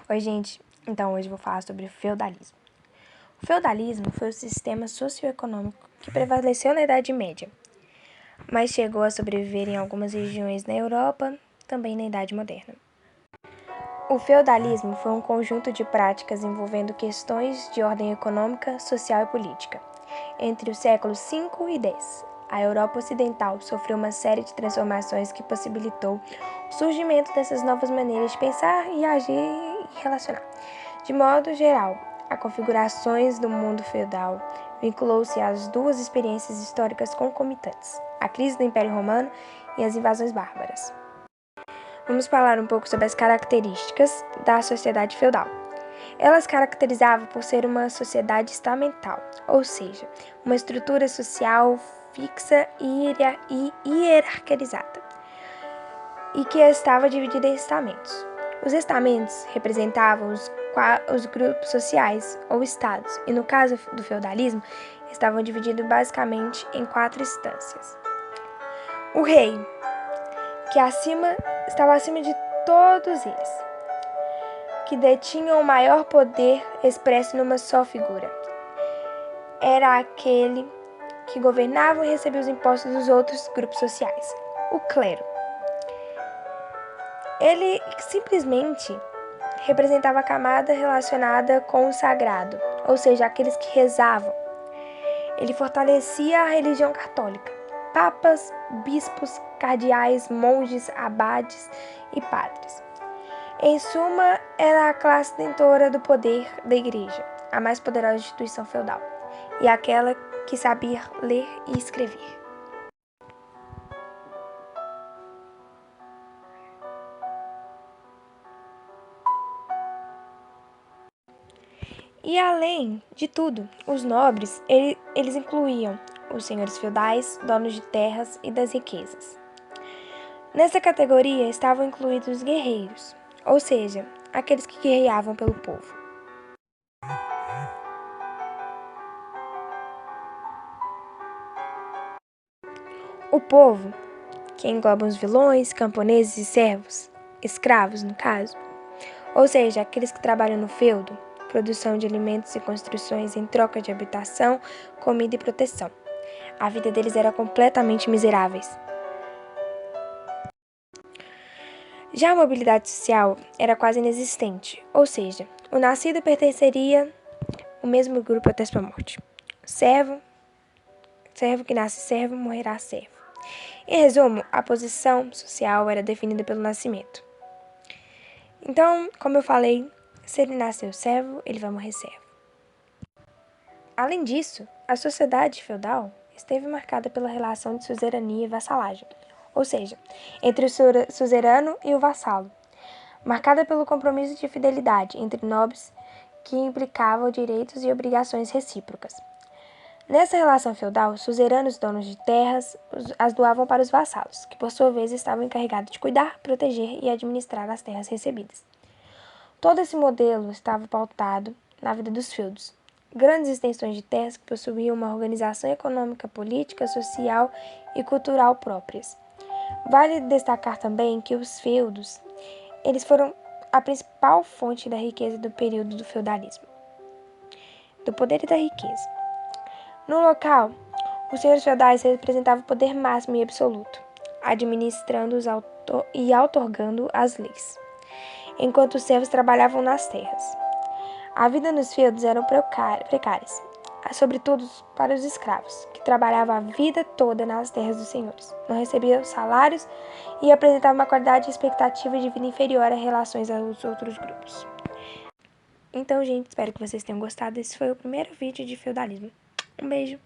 Oi, gente. Então, hoje eu vou falar sobre o feudalismo. O feudalismo foi o sistema socioeconômico que prevaleceu na Idade Média, mas chegou a sobreviver em algumas regiões na Europa, também na Idade Moderna. O feudalismo foi um conjunto de práticas envolvendo questões de ordem econômica, social e política. Entre os séculos V e X, a Europa Ocidental sofreu uma série de transformações que possibilitou o surgimento dessas novas maneiras de pensar e agir e relacionar. De modo geral, a configurações do mundo feudal vinculou-se às duas experiências históricas concomitantes, a crise do Império Romano e as invasões bárbaras. Vamos falar um pouco sobre as características da sociedade feudal. Ela se caracterizava por ser uma sociedade estamental, ou seja, uma estrutura social fixa e hierarquizada, e que estava dividida em estamentos. Os estamentos representavam os grupos sociais ou estados, e no caso do feudalismo, estavam divididos basicamente em 4 instâncias. O rei, que estava acima de todos eles, que detinha o maior poder expresso numa só figura. Era aquele que governava e recebia os impostos dos outros grupos sociais, o clero. Ele simplesmente representava a camada relacionada com o sagrado, ou seja, aqueles que rezavam. Ele fortalecia a religião católica, papas, bispos, cardeais, monges, abades e padres. Em suma, era a classe detentora do poder da igreja, a mais poderosa instituição feudal, e aquela que sabia ler e escrever. E além de tudo, os nobres, eles incluíam os senhores feudais, donos de terras e das riquezas. Nessa categoria estavam incluídos os guerreiros, ou seja, aqueles que guerreavam pelo povo. O povo, que engloba os vilões, camponeses e servos, escravos no caso, ou seja, aqueles que trabalham no feudo, produção de alimentos e construções em troca de habitação, comida e proteção. A vida deles era completamente miseráveis. Já a mobilidade social era quase inexistente, ou seja, o nascido pertenceria ao mesmo grupo até sua morte. Servo que nasce servo, morrerá servo. Em resumo, a posição social era definida pelo nascimento. Então, como eu falei, se ele nasceu servo, ele vai morrer servo. Além disso, a sociedade feudal esteve marcada pela relação de suzerania e vassalagem, ou seja, entre o suzerano e o vassalo, marcada pelo compromisso de fidelidade entre nobres que implicava direitos e obrigações recíprocas. Nessa relação feudal, os suzeranos donos de terras as doavam para os vassalos, que por sua vez estavam encarregados de cuidar, proteger e administrar as terras recebidas. Todo esse modelo estava pautado na vida dos feudos, grandes extensões de terras que possuíam uma organização econômica, política, social e cultural próprias. Vale destacar também que os feudos, eles foram a principal fonte da riqueza do período do feudalismo, do poder e da riqueza. No local, os senhores feudais representavam o poder máximo e absoluto, administrando e outorgando as leis, enquanto os servos trabalhavam nas terras. A vida nos feudos era precárias, sobretudo para os escravos, que trabalhavam a vida toda nas terras dos senhores, não recebiam salários e apresentavam uma qualidade e expectativa de vida inferior em relação aos outros grupos. Então, gente, espero que vocês tenham gostado. Esse foi o primeiro vídeo de feudalismo. Um beijo!